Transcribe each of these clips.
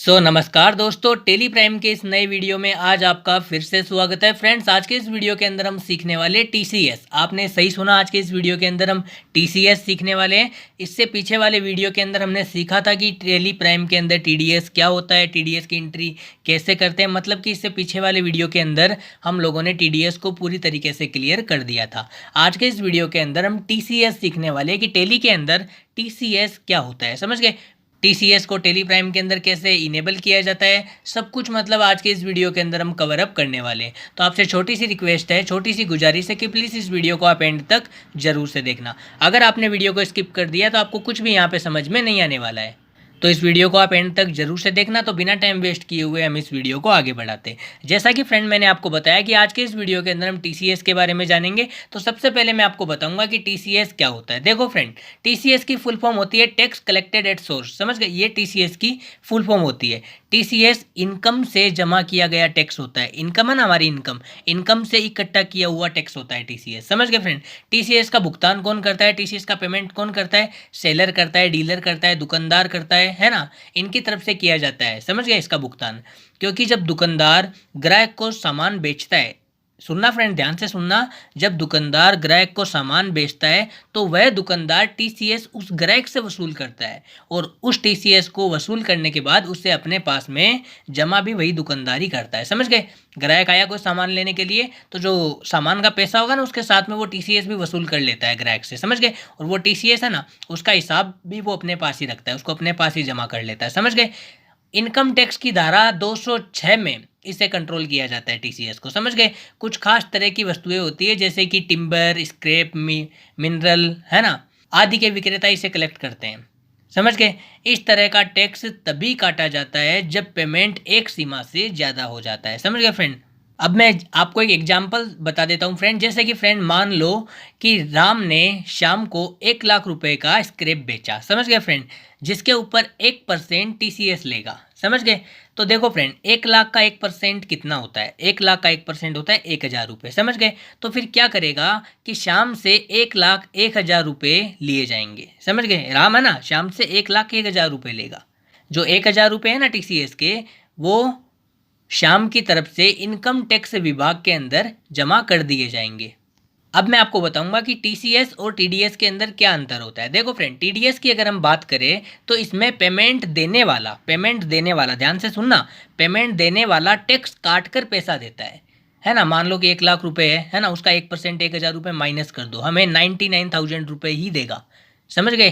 नमस्कार दोस्तों, Tally Prime के इस नए वीडियो में आज आपका फिर से स्वागत है। फ्रेंड्स, आज के इस वीडियो के अंदर हम सीखने वाले टीसीएस। आपने सही सुना, आज के इस वीडियो के अंदर हम टीसीएस सीखने वाले हैं। इससे पीछे वाले वीडियो के अंदर हमने सीखा था कि टेली प्राइम के अंदर टीडीएस क्या होता है, टीडीएस की एंट्री कैसे करते हैं। मतलब कि इससे पीछे वाले वीडियो के अंदर हम लोगों ने टीडीएस को पूरी तरीके से क्लियर कर दिया था। आज के इस वीडियो के अंदर हम टीसीएस सीखने वाले हैं कि टेली के अंदर टीसीएस क्या होता है। समझ गए? टीसीएस को टेली प्राइम के अंदर कैसे इनेबल किया जाता है, सब कुछ मतलब आज के इस वीडियो के अंदर हम कवर अप करने वाले हैं। तो आपसे छोटी सी रिक्वेस्ट है, छोटी सी गुजारिश है कि प्लीज़ इस वीडियो को आप एंड तक जरूर से देखना। अगर आपने वीडियो को स्किप कर दिया तो आपको कुछ भी यहाँ पे समझ में नहीं आने वाला है। तो इस वीडियो को आप एंड तक जरूर से देखना। तो बिना टाइम वेस्ट किए हुए हम इस वीडियो को आगे बढ़ाते हैं। जैसा कि फ्रेंड मैंने आपको बताया कि आज के इस वीडियो के अंदर हम टीसीएस के बारे में जानेंगे। तो सबसे पहले मैं आपको बताऊंगा कि टीसीएस क्या होता है। देखो फ्रेंड, टीसीएस की फुल फॉर्म होती है टैक्स कलेक्टेड एट सोर्स। समझ गए? ये टीसीएस की फुल फॉर्म होती है। टीसीएस इनकम से जमा किया गया टैक्स होता है। इनकम है ना, हमारी इनकम से इकट्ठा किया हुआ टैक्स होता है टीसीएस। समझ गए फ्रेंड? टीसीएस का भुगतान कौन करता है, टीसीएस का पेमेंट कौन करता है? सेलर करता है, डीलर करता है, दुकानदार करता है ना। इनकी तरफ से किया जाता है। समझ गए इसका भुगतान? क्योंकि जब दुकानदार ग्राहक को सामान बेचता है, सुनना फ्रेंड, ध्यान से सुनना, जब दुकानदार ग्राहक को सामान बेचता है तो वह दुकानदार टीसीएस उस ग्राहक से वसूल करता है, और उस टीसीएस को वसूल करने के बाद उसे अपने पास में जमा भी वही दुकानदार ही करता है। समझ गए? ग्राहक आया कोई सामान लेने के लिए, तो जो सामान का पैसा होगा ना, उसके साथ में वो टीसीएस भी वसूल कर लेता है ग्राहक से। समझ गए? और वो टीसीएस है ना, उसका हिसाब भी वो अपने पास ही रखता है, उसको अपने पास ही जमा कर लेता है। समझ गए? इनकम टैक्स की धारा 206 में इसे कंट्रोल किया जाता है टीसीएस को। समझ गए? कुछ खास तरह की वस्तुएं होती है जैसे कि टिम्बर, स्क्रैप, मिनरल, है ना, आदि के विक्रेता इसे कलेक्ट करते हैं। समझ गए? इस तरह का टैक्स तभी काटा जाता है जब पेमेंट एक सीमा से ज़्यादा हो जाता है। समझ गए फ्रेंड? अब मैं आपको एक एग्जाम्पल बता देता हूँ फ्रेंड। जैसे कि फ्रेंड, मान लो कि राम ने शाम को 1 लाख रुपए का स्क्रैप बेचा। समझ गए फ्रेंड? जिसके ऊपर 1% टीसीएस लेगा। समझ गए? तो देखो फ्रेंड, 1 लाख का 1% कितना होता है? 1 लाख का 1% होता है 1,000 रुपये। समझ गए? तो फिर क्या करेगा कि शाम से 1,01,000 रुपये लिए जाएंगे। समझ गए? राम है ना, शाम से 1,01,000 रुपये लेगा। जो 1,000 रुपये है ना टीसीएस के, वो शाम की तरफ से इनकम टैक्स विभाग के अंदर जमा कर दिए जाएंगे। अब मैं आपको बताऊंगा कि टीसीएस और टीडीएस के अंदर क्या अंतर होता है। देखो फ्रेंड, टीडीएस की अगर हम बात करें तो इसमें पेमेंट देने वाला, ध्यान से सुनना, पेमेंट देने वाला टैक्स काट कर पैसा देता है ना। मान लो कि 1 लाख रुपए है ना, उसका 1% 1,000 रुपये माइनस कर दो, हमें 99,000 रुपये ही देगा। समझ गए?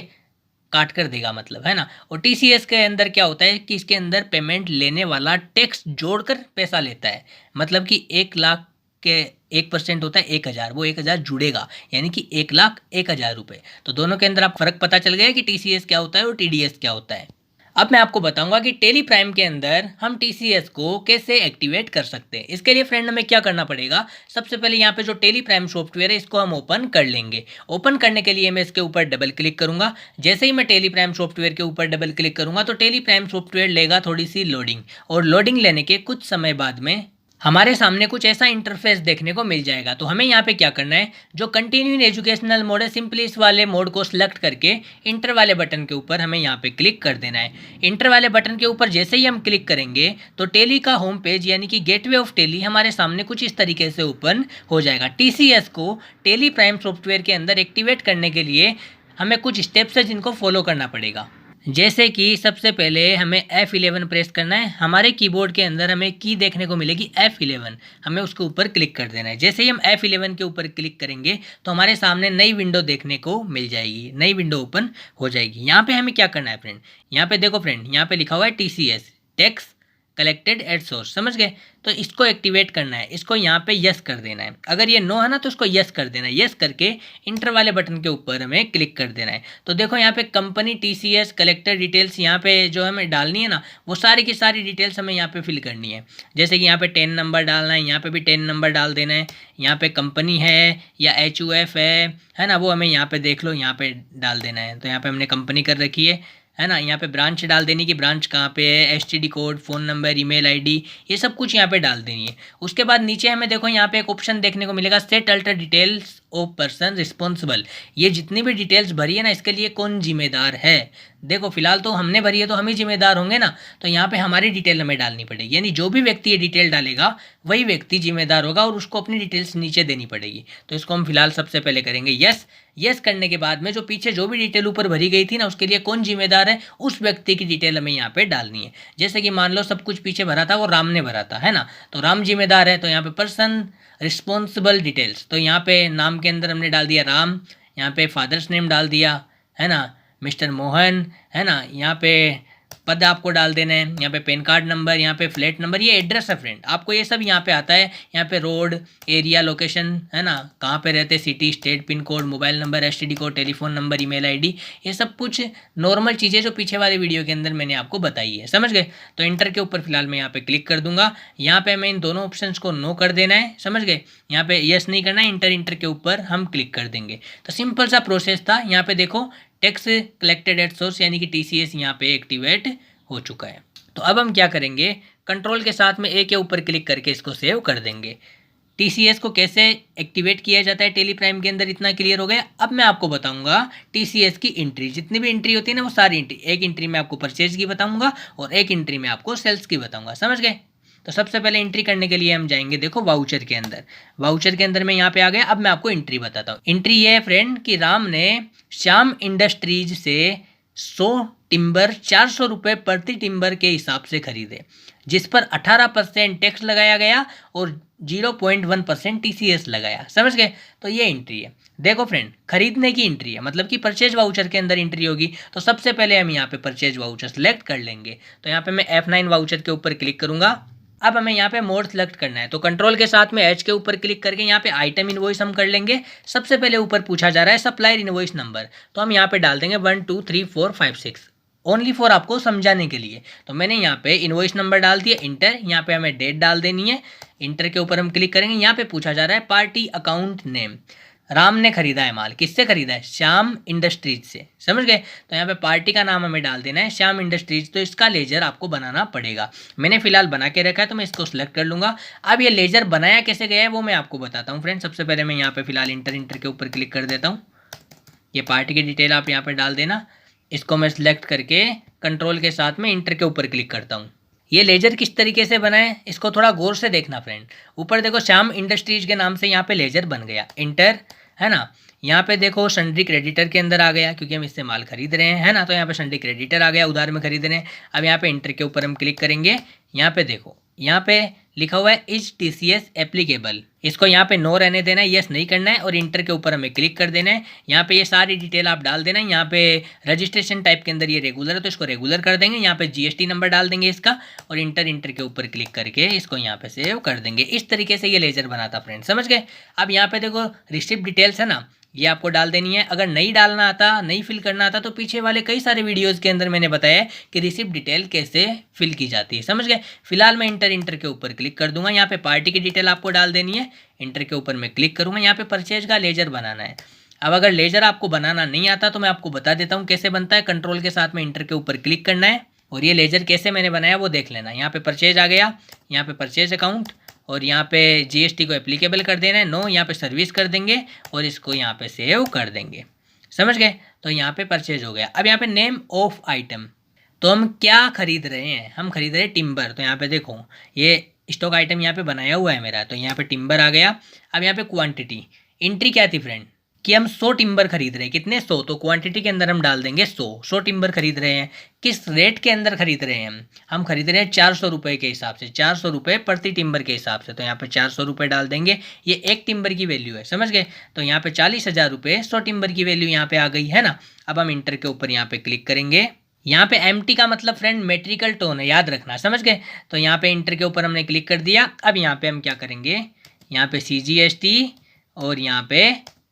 काट कर देगा मतलब, है ना। और टीसीएस के अंदर क्या होता है कि इसके अंदर पेमेंट लेने वाला टैक्स जोड़कर पैसा लेता है। मतलब कि 1 लाख के 1% होता है 1,000, वो 1,000 जुड़ेगा, यानी कि 1,01,000 रुपये। तो दोनों के अंदर आप फर्क पता चल गया कि टीसीएस क्या होता है और टीडीएस क्या होता है। अब मैं आपको बताऊंगा कि टेली प्राइम के अंदर हम टीसीएस को कैसे एक्टिवेट कर सकते हैं। इसके लिए फ्रेंड हमें क्या करना पड़ेगा? सबसे पहले यहाँ पे जो टेली प्राइम सॉफ्टवेयर है इसको हम ओपन कर लेंगे। ओपन करने के लिए मैं इसके ऊपर डबल क्लिक करूंगा। जैसे ही मैं टेली प्राइम सॉफ्टवेयर के ऊपर डबल क्लिक करूंगा तो टेली प्राइम सॉफ्टवेयर लेगा थोड़ी सी लोडिंग, और लोडिंग लेने के कुछ समय बाद में हमारे सामने कुछ ऐसा इंटरफेस देखने को मिल जाएगा। तो हमें यहाँ पे क्या करना है, जो कंटिन्यू इन एजुकेशनल मोड है, सिंपली इस वाले मोड को सिलेक्ट करके इंटर वाले बटन के ऊपर हमें यहाँ पे क्लिक कर देना है। इंटर वाले बटन के ऊपर जैसे ही हम क्लिक करेंगे तो टेली का होम पेज यानी कि गेटवे ऑफ टेली हमारे सामने कुछ इस तरीके से ओपन हो जाएगा। टीसीएस को टेली प्राइम सॉफ्टवेयर के अंदर एक्टिवेट करने के लिए हमें कुछ स्टेप्स है जिनको फॉलो करना पड़ेगा। जैसे कि सबसे पहले हमें F11 प्रेस करना है। हमारे कीबोर्ड के अंदर हमें की देखने को मिलेगी F11, हमें उसके ऊपर क्लिक कर देना है। जैसे ही हम F11 के ऊपर क्लिक करेंगे तो हमारे सामने नई विंडो देखने को मिल जाएगी, नई विंडो ओपन हो जाएगी। यहाँ पे हमें क्या करना है फ्रेंड, यहाँ पे देखो फ्रेंड, यहाँ पे लिखा हुआ है TCS, tax collected at source. समझ गए? तो इसको एक्टिवेट करना है, इसको यहाँ पे यस कर देना है। अगर ये नो है ना तो इसको यस कर देना है। यस करके इंटर वाले बटन के ऊपर हमें क्लिक कर देना है। तो देखो यहाँ पे कंपनी टीसीएस कलेक्टर डिटेल्स यहाँ पे जो हमें डालनी है ना, वो सारी की सारी डिटेल्स हमें यहाँ पे फिल करनी है। जैसे कि यहाँ पे 10 नंबर डालना है, यहाँ पे भी 10 नंबर डाल देना है। यहाँ पे कंपनी है या HUF है ना, वो हमें यहाँ पे देख लो, यहाँ पे डाल देना है। तो यहाँ पे हमने कंपनी कर रखी है ना। यहाँ पे ब्रांच डाल देनी कि ब्रांच कहाँ पे है, STD code, phone number, email ID, ये सब कुछ यहाँ पे डाल देनी है। उसके बाद नीचे हमें देखो यहाँ पे एक ऑप्शन देखने को मिलेगा, set alter details of person responsible. ये जितनी भी डिटेल्स भरी है ना, इसके लिए कौन जिम्मेदार है। देखो फिलहाल तो हमने भरी है तो हम ही जिम्मेदार होंगे ना, तो यहाँ पे हमारी डिटेल हमें डालनी पड़ेगी, यानी जो भी व्यक्ति ये डिटेल डालेगा वही व्यक्ति जिम्मेदार होगा और उसको अपनी डिटेल्स नीचे देनी पड़ेगी। तो इसको हम फिलहाल सबसे पहले करेंगे यस। यस करने के बाद में जो पीछे जो भी डिटेल ऊपर भरी गई थी ना, उसके लिए कौन जिम्मेदार है, उस व्यक्ति की डिटेल हमें यहाँ पे डालनी है। जैसे कि मान लो सब कुछ पीछे भरा था वो राम ने भरा था, है ना, तो राम जिम्मेदार है, तो यहाँ पे पर्सन रिस्पॉन्सिबल डिटेल्स, तो यहाँ पे नाम के अंदर हमने डाल दिया राम, यहाँ पे फादर्स नेम डाल दिया, है ना, मिस्टर मोहन, है ना, यहाँ पे पद आपको डाल देना है, यहाँ पे पैन कार्ड नंबर, यहाँ पे फ्लैट नंबर, ये एड्रेस है फ्रेंड, आपको ये सब यहाँ पे आता है। यहाँ पे रोड, एरिया, लोकेशन, है ना, कहाँ पे रहते, city, state, pin code, mobile number, STD code, telephone number, email ID, ये सब कुछ नॉर्मल चीज़ें जो पीछे वाले वीडियो के अंदर मैंने आपको बताई है, समझ गए। तो इंटर के ऊपर फिलहाल मैं यहाँ पे क्लिक कर दूंगा। यहाँ पे हमें इन दोनों ऑप्शन को नो कर देना है, समझ गए। यहाँ पे यस नहीं करना है, इंटर के ऊपर हम क्लिक कर देंगे। तो सिंपल सा प्रोसेस था। यहाँ पे देखो टैक्स कलेक्टेड एट सोर्स यानी कि TCS यहाँ पे एक्टिवेट हो चुका है। तो अब हम क्या करेंगे, कंट्रोल के साथ में ए के ऊपर क्लिक करके इसको सेव कर देंगे। TCS को कैसे एक्टिवेट किया जाता है टेली प्राइम के अंदर, इतना क्लियर हो गया। अब मैं आपको बताऊंगा TCS की एंट्री, जितनी भी एंट्री होती है ना वो सारी एंट्री। एक एंट्री में आपको परचेज की बताऊंगा और एक एंट्री में आपको सेल्स की बताऊंगा, समझ गए। तो सबसे पहले एंट्री करने के लिए हम जाएंगे, देखो वाउचर के अंदर। वाउचर के अंदर मैं यहाँ पे आ गया। अब मैं आपको एंट्री बताता हूँ। एंट्री ये है फ्रेंड कि राम ने श्याम इंडस्ट्रीज से 100 टिम्बर 400 रुपये प्रति टिम्बर के हिसाब से खरीदे, जिस पर 18% टैक्स लगाया गया और 0.1% TCS लगाया, समझ गए। तो ये एंट्री है। देखो फ्रेंड, खरीदने की एंट्री है, मतलब कि परचेज वाउचर के अंदर एंट्री होगी। तो सबसे पहले हम यहाँ पे परचेज वाउचर सेलेक्ट कर लेंगे। तो यहाँ पे मैं F9 वाउचर के ऊपर क्लिक करूंगा। अब हमें यहाँ पे मोड सेलेक्ट करना है, तो कंट्रोल के साथ में H के ऊपर क्लिक करके यहाँ पे आइटम इनवॉइस हम कर लेंगे। सबसे पहले ऊपर पूछा जा रहा है सप्लायर इनवॉइस नंबर, तो हम यहाँ पे डाल देंगे 1 2 3 4 5 6, ओनली फॉर आपको समझाने के लिए। तो मैंने यहाँ पे इनवॉइस नंबर डाल दिया, इंटर। यहाँ पे हमें डेट डाल देनी है। इंटर के ऊपर हम क्लिक करेंगे। यहाँ पे पूछा जा रहा है पार्टी अकाउंट नेम, राम ने खरीदा है माल, किससे खरीदा है, श्याम इंडस्ट्रीज से, समझ गए। तो यहाँ पे पार्टी का नाम हमें डाल देना है श्याम इंडस्ट्रीज। तो इसका लेजर आपको बनाना पड़ेगा। मैंने फिलहाल बना के रखा है तो मैं इसको सिलेक्ट कर लूंगा। अब ये लेजर बनाया कैसे गया है वो मैं आपको बताता हूँ फ्रेंड। सबसे पहले मैं यहाँ पे फिलहाल इंटर के ऊपर क्लिक कर देता हूँ। ये पार्टी की डिटेल आप यहाँ पे डाल देना। इसको मैं सिलेक्ट करके कंट्रोल के साथ में इंटर के ऊपर क्लिक करता हूँ। ये लेजर किस तरीके से बना है इसको थोड़ा गौर से देखना फ्रेंड। ऊपर देखो श्याम इंडस्ट्रीज के नाम से यहाँ पे लेजर बन गया, इंटर, है ना। यहाँ पे देखो सन्ड्री क्रेडिटर के अंदर आ गया क्योंकि हम इससे माल खरीद रहे हैं, है ना। तो यहाँ पे सन्ड्री क्रेडिटर आ गया, उधार में खरीद रहे हैं। अब यहाँ पे इंटर के ऊपर हम क्लिक करेंगे। यहाँ पे देखो, यहाँ पे लिखा हुआ है इज TCS एप्लीकेबल, इसको यहाँ पे नो रहने देना है, यस नहीं करना है और इंटर के ऊपर हमें क्लिक कर देना है। यहाँ पे ये सारी डिटेल आप डाल देना है। यहाँ पे रजिस्ट्रेशन टाइप के अंदर ये रेगुलर है तो इसको रेगुलर कर देंगे। यहाँ पे GST नंबर डाल देंगे इसका और इंटर के ऊपर क्लिक करके इसको यहाँ पे सेव कर देंगे। इस तरीके से ये लेजर बनाता फ्रेंड, समझ गए। अब यहाँ पे देखो रिसिप्ट डिटेल्स है ना, ये आपको डाल देनी है। अगर नहीं डालना आता, नहीं फिल करना आता तो पीछे वाले कई सारे वीडियोस के अंदर मैंने बताया है कि रिसिप्ट डिटेल कैसे फिल की जाती है, समझ गए। फिलहाल मैं इंटर के ऊपर क्लिक कर दूंगा। यहाँ पे पार्टी की डिटेल आपको डाल देनी है। इंटर के ऊपर मैं क्लिक करूंगा। यहाँ पे परचेज का लेजर बनाना है। अब अगर लेजर आपको बनाना नहीं आता तो मैं आपको बता देता हूँ कैसे बनता है। कंट्रोल के साथ में इंटर के ऊपर क्लिक करना है और ये लेजर कैसे मैंने बनाया वो देख लेना। यहाँ पे परचेज आ गया, यहाँ पे परचेज अकाउंट और यहाँ पे GST को एप्लीकेबल कर देना है, नो। यहाँ पे सर्विस कर देंगे और इसको यहाँ पे सेव कर देंगे, समझ गए। तो यहाँ पे परचेज हो गया। अब यहाँ पे नेम ऑफ आइटम, तो हम क्या खरीद रहे हैं, हम खरीद रहे हैं टिम्बर। तो यहाँ पे देखो ये स्टॉक आइटम यहाँ पे बनाया हुआ है मेरा, तो यहाँ पे टिम्बर आ गया। अब यहाँ पे क्वांटिटी, एंट्री क्या थी फ्रेंड कि हम 100 टिम्बर खरीद रहे हैं, कितने 100, तो क्वांटिटी के अंदर हम डाल देंगे 100 टिम्बर खरीद रहे हैं। किस रेट के अंदर खरीद रहे हैं, हम खरीद रहे हैं 400 रुपये के हिसाब से, 400 रुपये प्रति टिम्बर के हिसाब से। तो यहाँ पे 400 रुपये डाल देंगे। ये एक टिम्बर की वैल्यू है, समझ गए। तो यहाँ पे 40,000 रुपये 100 टिम्बर की वैल्यू यहाँ पे आ गई है ना। अब हम इंटर के ऊपर यहाँ पे क्लिक करेंगे। यहाँ पे MT का मतलब फ्रेंड मेट्रिकल टन है, याद रखना, समझ गए। तो यहाँ पे इंटर के ऊपर हमने क्लिक कर दिया। अब यहाँ पे हम क्या करेंगे, यहाँ पे CGST और यहाँ पे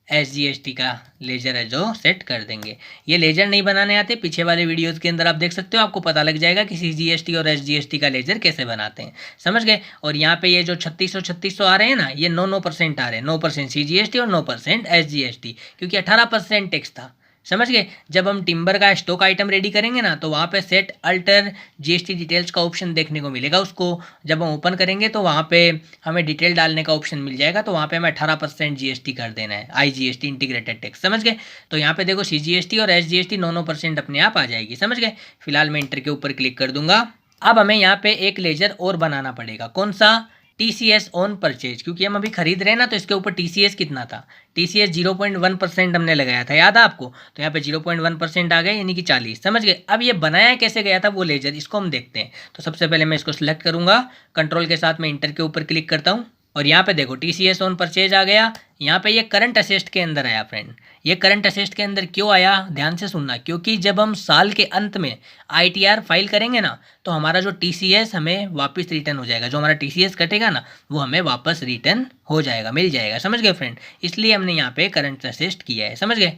SGST का लेजर है जो सेट कर देंगे। ये लेजर नहीं बनाने आते, पीछे वाले वीडियोस के अंदर आप देख सकते हो, आपको पता लग जाएगा कि CGST और SGST का लेजर कैसे बनाते हैं, समझ गए। और यहाँ पे ये जो 3600 आ रहे हैं ना, ये 9% आ रहे हैं, 9% CGST और 9% SGST, क्योंकि 18% टैक्स था, समझ गए। जब हम टिम्बर का स्टॉक आइटम रेडी करेंगे ना तो वहाँ पे सेट अल्टर जीएसटी डिटेल्स का ऑप्शन देखने को मिलेगा। उसको जब हम ओपन करेंगे तो वहाँ पे हमें डिटेल डालने का ऑप्शन मिल जाएगा। तो वहाँ पे हमें 18% जीएसटी कर देना है, IGST इंटीग्रेटेड टैक्स। समझ गए। तो यहाँ पे देखो CGST और SGST 9% अपने आप आ जाएगी। समझ गए। फिलहाल मैं इंटर के ऊपर क्लिक कर दूंगा। अब हमें यहाँ पे एक लेजर और बनाना पड़ेगा। कौन सा? TCS ऑन परचेज, क्योंकि हम अभी खरीद रहे हैं ना तो इसके ऊपर TCS कितना था? TCS 0.1% हमने लगाया था, याद है आपको? तो यहाँ पे 0.1% आ गया, यानी कि 40। समझ गए। अब ये बनाया कैसे गया था वो लेजर, इसको हम देखते हैं। तो सबसे पहले मैं इसको सिलेक्ट करूंगा, कंट्रोल के साथ मैं इंटर के ऊपर क्लिक करता हूँ और यहाँ पे देखो TCS ऑन परचेज आ गया। यहाँ पे ये करंट असेस्ट के अंदर आया फ्रेंड। ये करंट असेस्ट के अंदर क्यों आया, ध्यान से सुनना, क्योंकि जब हम साल के अंत में ITR फाइल करेंगे ना तो हमारा जो TCS हमें वापस रिटर्न हो जाएगा। जो हमारा TCS कटेगा ना वो हमें वापस रिटर्न हो जाएगा, मिल जाएगा। समझ गए फ्रेंड। इसलिए हमने यहाँ पे करंट असेस्ट किया है। समझ गए।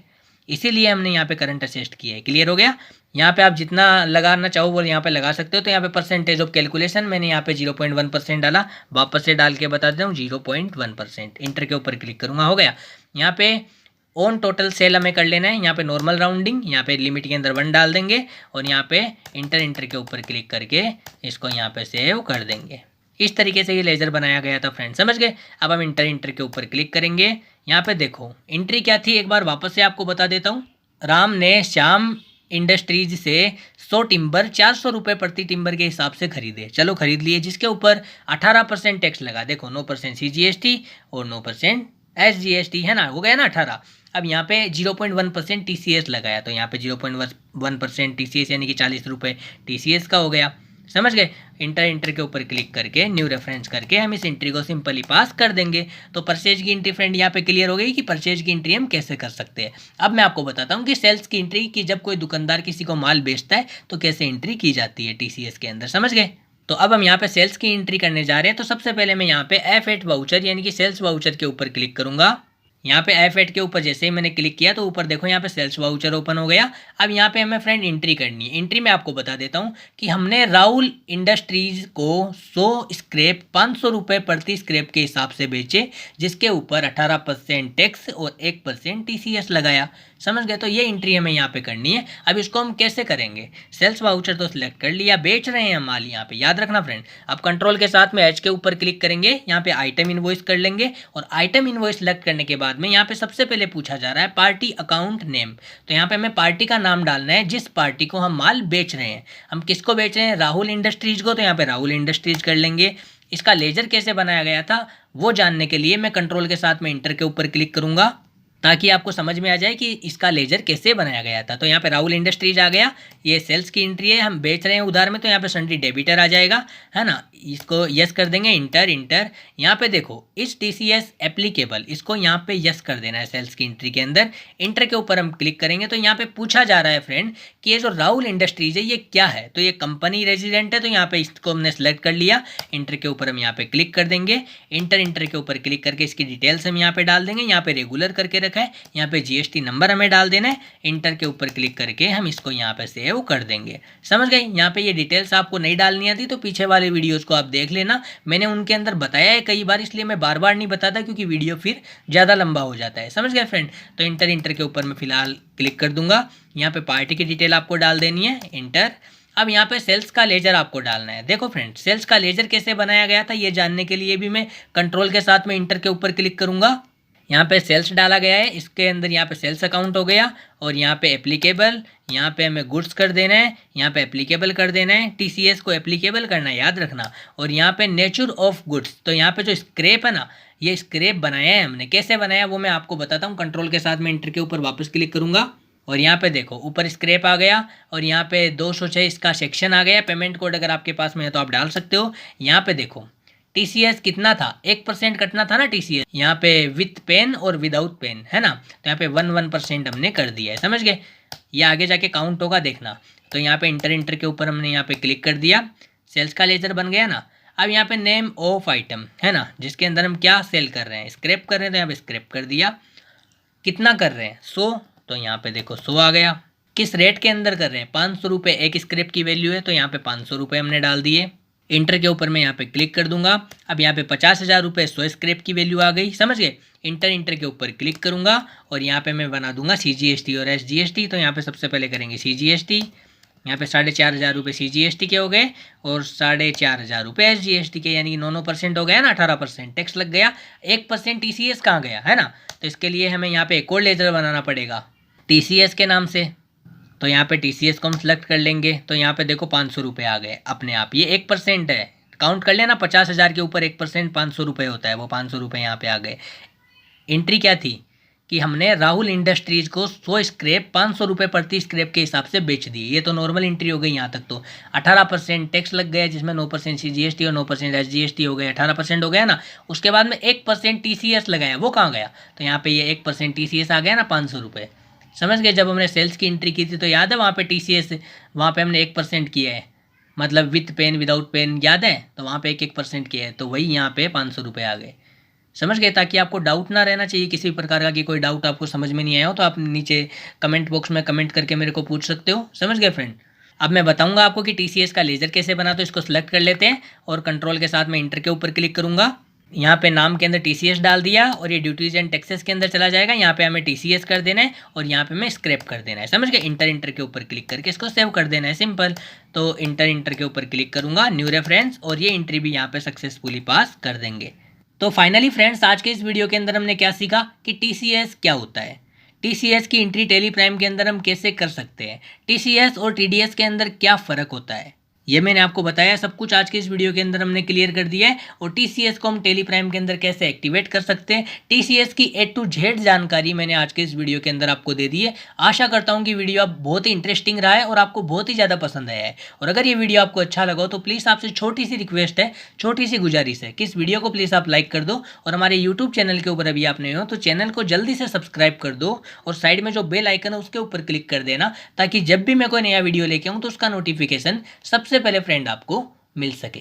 इसीलिए हमने यहाँ पे करंट असेस्ट किया है। क्लियर हो गया। यहाँ पे आप जितना लगाना चाहो वो यहाँ पे लगा सकते हो। तो यहाँ पे परसेंटेज ऑफ कैलकुलेशन मैंने यहाँ पे 0.1% डाला। वापस से डाल के बता देता हूँ 0.1%। इंटर के ऊपर क्लिक करूँगा, हो गया। यहाँ पे ऑन टोटल सेल हमें कर लेना है। यहाँ पे नॉर्मल राउंडिंग, यहाँ पे लिमिट के अंदर 1 डाल देंगे और यहाँ पे इंटर के ऊपर क्लिक करके इसको यहाँ पे सेव कर देंगे। इस तरीके से ये लेजर बनाया गया था फ्रेंड। समझ गए। अब हम इंटर के ऊपर क्लिक करेंगे। यहाँ पे देखो एंट्री क्या थी, एक बार वापस से आपको बता देता हूँ। राम ने श्याम इंडस्ट्रीज से 100 टिम्बर 400 रुपये प्रति टिम्बर के हिसाब से खरीदे। चलो खरीद लिए, जिसके ऊपर 18% टैक्स लगा। देखो 9% CGST और 9% SGST, है ना, हो गया ना 18। अब यहाँ पे 0.1% TCS लगाया तो यहाँ पे 0.1% TCS यानी कि 40 रुपये TCS का हो गया। समझ गए। इंटर के ऊपर क्लिक करके न्यू रेफरेंस करके हम इस एंट्री को सिंपली पास कर देंगे। तो परचेज की एंट्री फ्रेंड यहाँ पे क्लियर हो गई कि परचेज की एंट्री हम कैसे कर सकते हैं। अब मैं आपको बताता हूँ कि सेल्स की एंट्री की जब कोई दुकानदार किसी को माल बेचता है तो कैसे एंट्री की जाती है TCS के अंदर। समझ गए। तो अब हम यहाँ पे सेल्स की एंट्री करने जा रहे हैं। तो सबसे पहले मैं यहाँ पे F8 वाउचर यानी कि सेल्स वाउचर के ऊपर क्लिक करूंगा। यहाँ पे F8 के ऊपर जैसे ही मैंने क्लिक किया तो ऊपर देखो यहाँ पे सेल्स वाउचर ओपन हो गया। अब यहाँ पे हमें फ्रेंड एंट्री करनी है। एंट्री में आपको बता देता हूँ कि हमने राहुल इंडस्ट्रीज को 100 स्क्रैप 500 रुपये प्रति स्क्रैप के हिसाब से बेचे, जिसके ऊपर 18% टैक्स और 1% TCS लगाया। समझ गए। तो ये एंट्री हमें यहाँ पे करनी है। अब इसको हम कैसे करेंगे, सेल्स वाउचर तो सिलेक्ट कर लिया, बेच रहे हैं माल यहाँ पे, याद रखना फ्रेंड। अब कंट्रोल के साथ में H के ऊपर क्लिक करेंगे, यहाँ पे आइटम इनवॉइस कर लेंगे और आइटम इनवॉइस सिलेक्ट करने के बाद में यहाँ पे सबसे पहले पूछा जा रहा है पार्टी अकाउंट नेम। तो यहाँ पे हमें पार्टी का नाम डालना है जिस पार्टी को हम माल बेच रहे हैं। हम किसको बेच रहे हैं, राहुल इंडस्ट्रीज को, तो यहाँ पे राहुल इंडस्ट्रीज कर लेंगे। इसका लेजर कैसे बनाया गया था वो जानने के लिए मैं कंट्रोल के साथ में इंटर के ऊपर क्लिक करूंगा ताकि आपको समझ में आ जाए कि इसका लेजर कैसे बनाया गया था। तो यहाँ पे राहुल इंडस्ट्रीज आ गया। ये सेल्स की एंट्री है, हम बेच रहे हैं उधार में, तो यहाँ पे सन्ड्री डेबिटर आ जाएगा, है ना। इसको यस कर देंगे। इंटर यहाँ पे देखो इस TCS एप्लीकेबल, इसको यहाँ पे यस कर देना है सेल्स की एंट्री के अंदर। इंटर के ऊपर हम क्लिक करेंगे तो यहाँ पे पूछा जा रहा है फ्रेंड कि ये जो राहुल इंडस्ट्रीज है ये क्या है। तो ये कंपनी रेजिडेंट है, तो यहाँ पे इसको हमने सेलेक्ट कर लिया। इंटर के ऊपर हम यहाँ पे क्लिक कर देंगे। इंटर के ऊपर क्लिक करके इसकी डिटेल्स हम यहाँ पे डाल देंगे। यहाँ पे रेगुलर करके रखा है, यहाँ पे GST नंबर हमें डाल देना है। इंटर के ऊपर क्लिक करके हम इसको यहाँ पे सेव कर देंगे। समझ गए। यहाँ पे ये डिटेल्स आपको नहीं डालनी आती तो पीछे वाले वीडियोस को आप देख लेना, मैंने उनके अंदर बताया है कई बार, इसलिए मैं बार बार नहीं बताता क्योंकि वीडियो फिर ज़्यादा लंबा हो जाता है। समझ गए फ्रेंड। तो इंटर के ऊपर मैं फिलहाल क्लिक कर दूंगा। यहाँ पे पार्टी की डिटेल आपको डाल देनी है। इंटर। अब यहाँ पे सेल्स का लेजर आपको डालना है। देखो फ्रेंड सेल्स का लेजर कैसे बनाया गया था ये जानने के लिए भी मैं कंट्रोल के साथ में इंटर के ऊपर क्लिक करूंगा। यहाँ पे सेल्स डाला गया है, इसके अंदर यहाँ पे सेल्स अकाउंट हो गया और यहाँ पे एप्लीकेबल, यहाँ पे हमें गुड्स कर देना है, यहाँ पे एप्लीकेबल कर देना है, TCS को एप्लीकेबल करना है, याद रखना। और यहाँ पे नेचर ऑफ गुड्स, तो यहाँ पे जो स्क्रैप है ना ये स्क्रैप बनाया है हमने। कैसे बनाया वो मैं आपको बताता हूँ। कंट्रोल के साथ में इंटर के ऊपर वापस क्लिक करूँगा और यहाँ पे देखो ऊपर स्क्रैप आ गया और यहाँ पे 206 इसका सेक्शन आ गया। पेमेंट कोड अगर आपके पास में है तो आप डाल सकते हो। यहाँ पे देखो TCS कितना था, 1% कटना था ना TCS, यहाँ पे विथ पेन और विदाउट पेन, है ना। तो यहाँ पे 1% हमने कर दिया है। समझ गए। ये आगे जाके काउंट होगा देखना। तो यहाँ पे इंटर के ऊपर हमने यहाँ पे क्लिक कर दिया, सेल्स का लेजर बन गया ना। अब यहाँ पे नेम ऑफ आइटम, है ना, जिसके अंदर हम क्या सेल कर रहे हैं, स्क्रैप कर रहे हैं, तो यहाँ पे स्क्रैप कर दिया। कितना कर रहे हैं, 100, तो यहाँ पे देखो 100 आ गया। किस रेट के अंदर कर रहे हैं, 500 रुपये एक स्क्रैप की वैल्यू है, तो यहाँ पे 500 रुपये हमने डाल दिए। इंटर के ऊपर मैं यहाँ पे क्लिक कर दूंगा। अब यहाँ पे 50,000 रुपये 100 स्क्रैप की वैल्यू आ गई, समझ गए। इंटर के ऊपर क्लिक करूंगा और यहाँ पे मैं बना दूंगा CGST और SGST। तो यहाँ पे सबसे पहले करेंगे CGST। यहाँ पे 4,500 रुपये CGST के हो गए और 4,500 रुपये SGST के, यानी कि 9% हो गया ना, 18% टैक्स लग गया। 1% TCS कहाँ गया, है ना। तो इसके लिए हमें यहाँ पे एक और लेजर बनाना पड़ेगा TCS के नाम से। तो यहाँ पे TCS को हम सेलेक्ट कर लेंगे। तो यहाँ पे देखो 500 रुपये आ गए अपने आप। ये 1% है, काउंट कर लेना। 50,000 के ऊपर 1% 500 रुपये होता है, वो 500 रुपये यहाँ पे आ गए। एंट्री क्या थी कि हमने राहुल इंडस्ट्रीज को 100 स्क्रैप 500 रुपये प्रति स्क्रैप के हिसाब से बेच दी। ये तो नॉर्मल एंट्री हो गई यहाँ तक। तो 18% टैक्स लग गया, जिसमें 9% CGST और 9% SGST हो गए, 18% हो गया ना। उसके बाद में 1% TCS लगाया, वो कहाँ गया। तो यहाँ पे ये 1% TCS आ गया ना, 500 रुपये, समझ गए। जब हमने सेल्स की एंट्री की थी तो याद है वहाँ पे TCS, वहाँ पे हमने 1% किया है, मतलब विथ पेन विदाउट पेन, याद है। तो वहाँ पे 1% किया है, तो वही यहाँ पे 500 रुपये आ गए, समझ गए। ताकि आपको डाउट ना रहना चाहिए किसी प्रकार का, कि कोई डाउट आपको समझ में नहीं आया हो तो आप नीचे कमेंट बॉक्स में कमेंट करके मेरे को पूछ सकते हो, समझ गए फ्रेंड। अब मैं बताऊंगा आपको कि TCS का लेजर कैसे बना। तो इसको सिलेक्ट कर लेते हैं और कंट्रोल के साथ मैं इंटर के ऊपर क्लिक करूंगा। यहाँ पे नाम के अंदर TCS डाल दिया और ये ड्यूटीज एंड टैक्सेस के अंदर चला जाएगा। यहाँ पे हमें TCS कर देना है और यहाँ पे हमें स्क्रैप कर देना है, समझ गए। इंटर के ऊपर क्लिक करके इसको सेव कर देना है, सिंपल। तो इंटर के ऊपर क्लिक करूंगा, न्यू रेफरेंस, और ये एंट्री भी यहाँ पे सक्सेसफुली पास कर देंगे। तो फाइनली फ्रेंड्स, आज के इस वीडियो के अंदर हमने क्या सीखा कि TCS क्या होता है, TCS की एंट्री टेली प्राइम के अंदर हम कैसे कर सकते हैं, TCS और TDS के अंदर क्या फ़र्क होता है, ये मैंने आपको बताया सब कुछ आज के इस वीडियो के अंदर हमने क्लियर कर दिया है। और TCS को हम टेली प्राइम के अंदर कैसे एक्टिवेट कर सकते हैं, TCS की A to Z जानकारी मैंने आज के इस वीडियो के अंदर आपको दे दी है। आशा करता हूँ कि वीडियो आप बहुत ही इंटरेस्टिंग रहा है और आपको बहुत ही ज़्यादा पसंद आया है। और अगर ये वीडियो आपको अच्छा लगा हो तो प्लीज़ आपसे छोटी सी रिक्वेस्ट है, छोटी सी गुजारिश है कि इस वीडियो को प्लीज़ आप लाइक कर दो। और हमारे यूट्यूब चैनल के ऊपर अभी आप नए हो तो चैनल को जल्दी से सब्सक्राइब कर दो और साइड में जो बेल आइकन है उसके ऊपर क्लिक कर देना, ताकि जब भी मैं कोई नया वीडियो लेके आऊँ तो उसका नोटिफिकेशन सबसे पहले फ्रेंड आपको मिल सके।